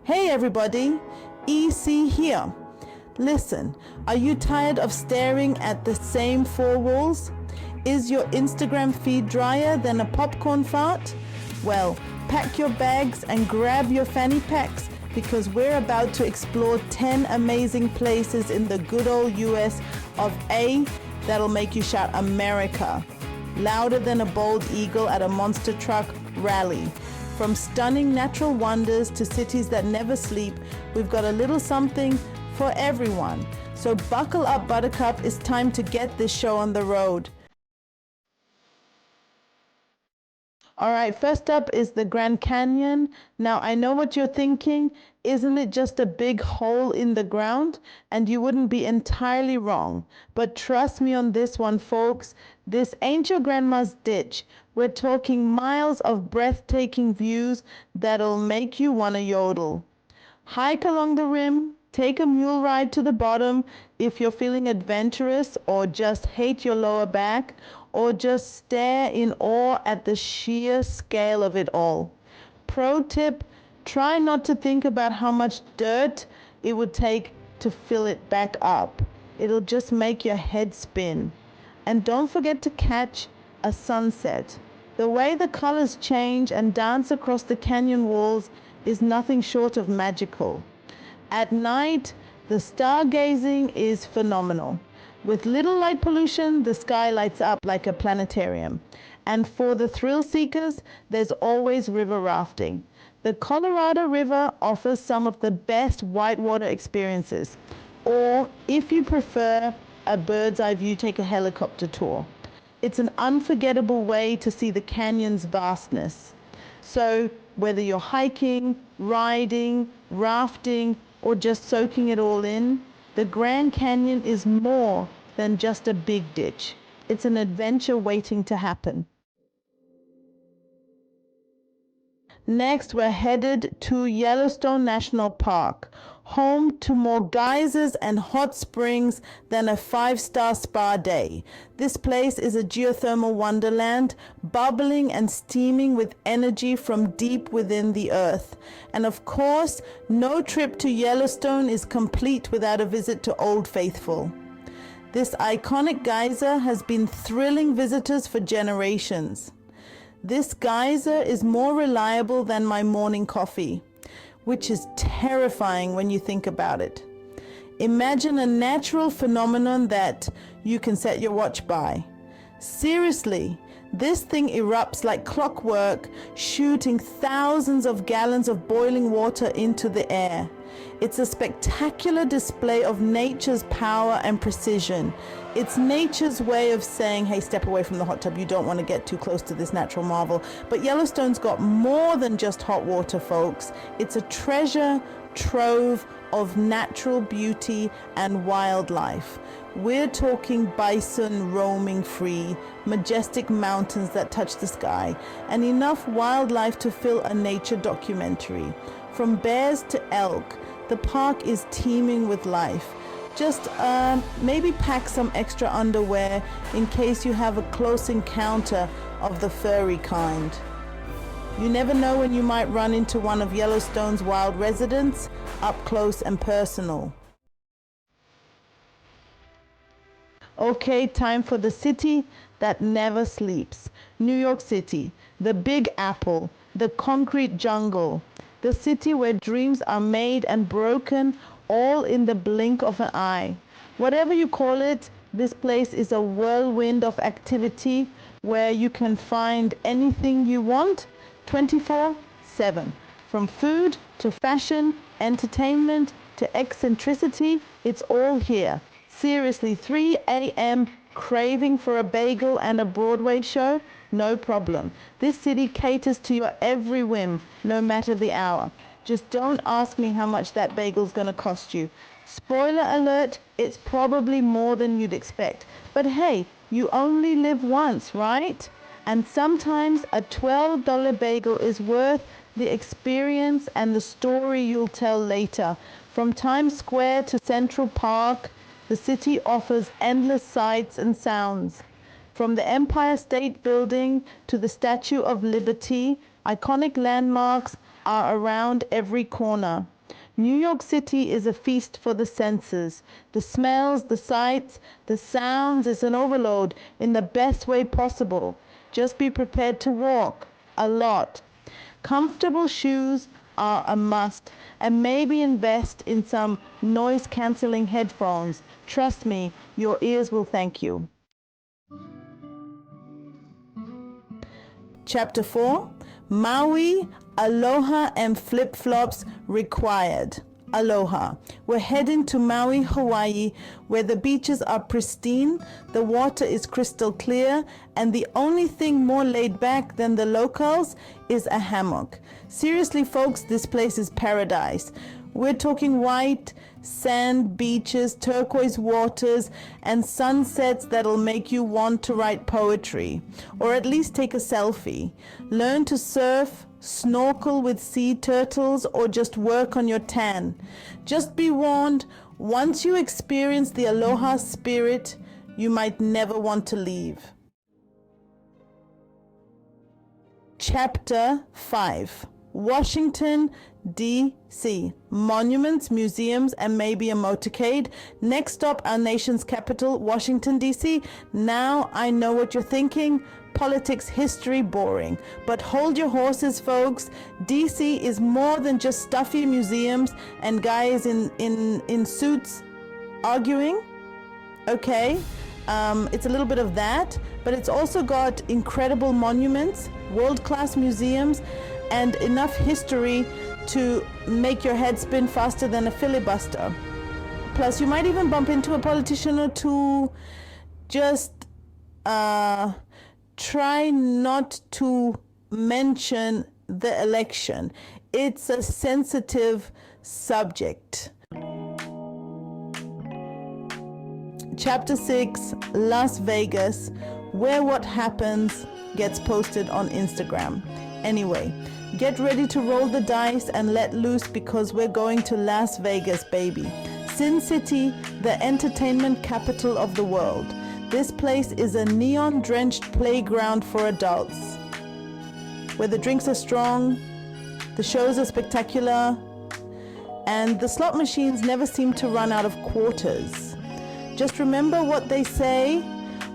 Hey everybody, EC here. Listen, are you tired of staring at the same four walls? Is your Instagram feed drier than a popcorn fart? Well, pack your bags and grab your fanny packs because we're about to explore 10 amazing places in the good old US of A that'll make you shout America louder than a bald eagle at a monster truck rally. From stunning natural wonders to cities that never sleep, we've got a little something for everyone. So buckle up, Buttercup. It's time to get this show on the road. All right, first up is the Grand Canyon. Now, I know what you're thinking. Isn't it just a big hole in the ground? And you wouldn't be entirely wrong. But trust me on this one, folks. This ain't your grandma's ditch. We're talking miles of breathtaking views that'll make you want to yodel. Hike along the rim, take a mule ride to the bottom if you're feeling adventurous or just hate your lower back, or just stare in awe at the sheer scale of it all. Pro tip, try not to think about how much dirt it would take to fill it back up. It'll just make your head spin. And don't forget to catch a sunset. The way the colors change and dance across the canyon walls is nothing short of magical. At night, the stargazing is phenomenal. With little light pollution, the sky lights up like a planetarium. And for the thrill seekers, there's always river rafting. The Colorado River offers some of the best whitewater experiences. Or, if you prefer a bird's eye view, take a helicopter tour. It's an unforgettable way to see the canyon's vastness. So, whether you're hiking, riding, rafting, or just soaking it all in, the Grand Canyon is more than just a big ditch. It's an adventure waiting to happen. Next, we're headed to Yellowstone National Park, home to more geysers and hot springs than a 5-star spa day. This place is a geothermal wonderland, bubbling and steaming with energy from deep within the earth. And of course, no trip to Yellowstone is complete without a visit to Old Faithful. This iconic geyser has been thrilling visitors for generations. This geyser is more reliable than my morning coffee, which is terrifying when you think about it. Imagine a natural phenomenon that you can set your watch by. Seriously, this thing erupts like clockwork, shooting thousands of gallons of boiling water into the air. It's a spectacular display of nature's power and precision. It's nature's way of saying, hey, step away from the hot tub. You don't want to get too close to this natural marvel. But Yellowstone's got more than just hot water, folks. It's a treasure trove of natural beauty and wildlife. We're talking bison roaming free, majestic mountains that touch the sky, and enough wildlife to fill a nature documentary. From bears to elk, the park is teeming with life. Just maybe pack some extra underwear in case you have a close encounter of the furry kind. You never know when you might run into one of Yellowstone's wild residents, up close and personal. Okay, time for the city that never sleeps. New York City, the Big Apple, the concrete jungle, the city where dreams are made and broken all in the blink of an eye. Whatever you call it, this place is a whirlwind of activity where you can find anything you want 24/7. From food to fashion, entertainment to eccentricity, it's all here. Seriously, 3 a.m. craving for a bagel and a Broadway show? No problem. This city caters to your every whim, no matter the hour. Just don't ask me how much that bagel's gonna cost you. Spoiler alert, it's probably more than you'd expect. But hey, you only live once, right? And sometimes a $12 bagel is worth the experience and the story you'll tell later. From Times Square to Central Park, the city offers endless sights and sounds. From the Empire State Building to the Statue of Liberty, iconic landmarks are around every corner. New York City is a feast for the senses. The smells, the sights, the sounds is an overload in the best way possible. Just be prepared to walk a lot. Comfortable shoes are a must, and maybe invest in some noise cancelling headphones. Trust me, your ears will thank you. Chapter 4, Maui, Aloha and flip-flops required. Aloha. We're heading to Maui, Hawaii, where the beaches are pristine, the water is crystal clear, and the only thing more laid back than the locals is a hammock. Seriously, folks, this place is paradise. We're talking white sand beaches, turquoise waters, and sunsets that'll make you want to write poetry, or at least take a selfie. Learn to surf, snorkel with sea turtles, or just work on your tan. Just be warned, once you experience the aloha spirit, you might never want to leave. Chapter 5, Washington, D.C. Monuments, museums, and maybe a motorcade. Next stop, our nation's capital, Washington, D.C. Now I know what you're thinking. Politics, history, boring. But hold your horses, folks. D.C. is more than just stuffy museums and guys in suits arguing. Okay, it's a little bit of that, but it's also got incredible monuments, world-class museums, and enough history to make your head spin faster than a filibuster. Plus, you might even bump into a politician or two. Just try not to mention the election. It's a sensitive subject. Chapter 6, Las Vegas, where what happens gets posted on Instagram. Anyway, get ready to roll the dice and let loose because we're going to Las Vegas, baby. Sin City, the entertainment capital of the world. This place is a neon-drenched playground for adults, where the drinks are strong, the shows are spectacular, and the slot machines never seem to run out of quarters. Just remember what they say,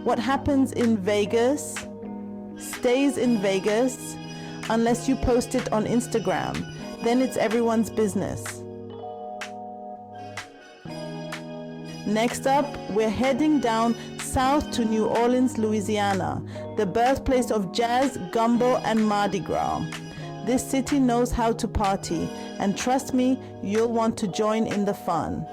what happens in Vegas stays in Vegas unless you post it on Instagram. Then it's everyone's business. Next up, we're heading down south to New Orleans, Louisiana, the birthplace of jazz, gumbo, and Mardi Gras. This city knows how to party, and trust me, you'll want to join in the fun.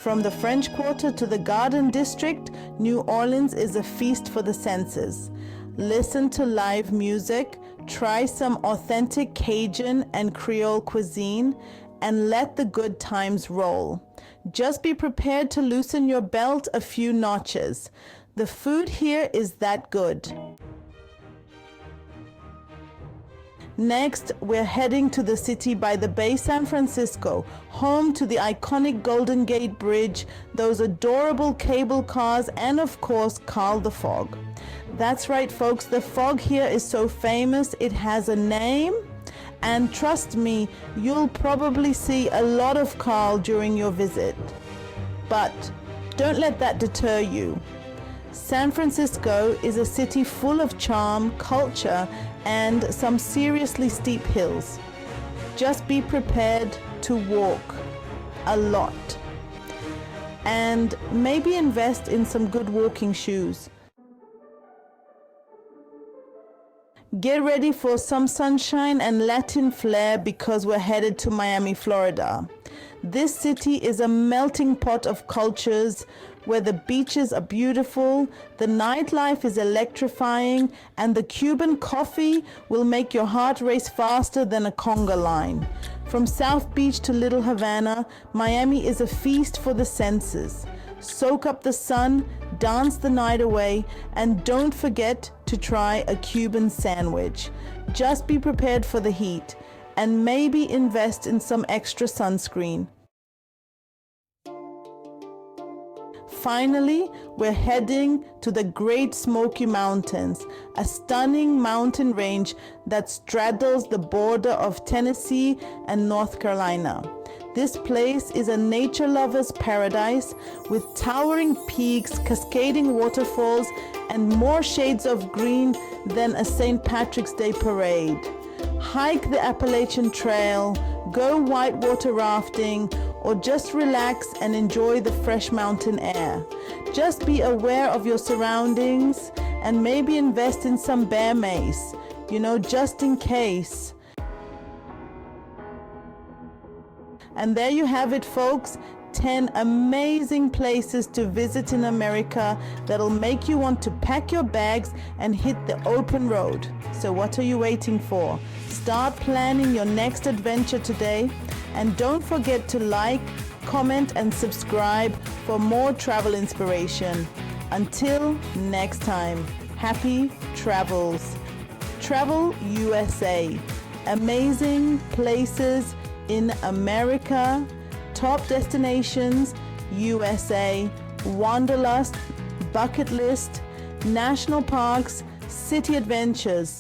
From the French Quarter to the Garden District, New Orleans is a feast for the senses. Listen to live music, try some authentic Cajun and Creole cuisine, and let the good times roll. Just be prepared to loosen your belt a few notches. The food here is that good. Next, we're heading to the city by the Bay, San Francisco, home to the iconic Golden Gate Bridge, those adorable cable cars, and of course, Karl the Fog. That's right, folks, the fog here is so famous, it has a name, and trust me, you'll probably see a lot of Karl during your visit. But don't let that deter you. San Francisco is a city full of charm, culture, and some seriously steep hills. Just be prepared to walk a lot. And maybe invest in some good walking shoes. Get ready for some sunshine and Latin flair because we're headed to Miami, Florida. This city is a melting pot of cultures where the beaches are beautiful, the nightlife is electrifying, and the Cuban coffee will make your heart race faster than a conga line. From South Beach to Little Havana, Miami is a feast for the senses. Soak up the sun, dance the night away, and don't forget to try a Cuban sandwich. Just be prepared for the heat, and maybe invest in some extra sunscreen. finally, we're heading to the Great Smoky Mountains, a stunning mountain range that straddles the border of Tennessee and North Carolina. This place is a nature lover's paradise with towering peaks, cascading waterfalls, and more shades of green than a St. Patrick's Day parade. Hike the Appalachian Trail, go whitewater rafting, or just relax and enjoy the fresh mountain air. Just be aware of your surroundings and maybe invest in some bear mace, just in case. And there you have it, folks. 10 amazing places to visit in America that'll make you want to pack your bags and hit the open road. So what are you waiting for? Start planning your next adventure today. And don't forget to like, comment, and subscribe for more travel inspiration. Until next time, happy travels. Travel USA. Amazing places in America, top destinations, USA, wanderlust, bucket list, national parks, city adventures.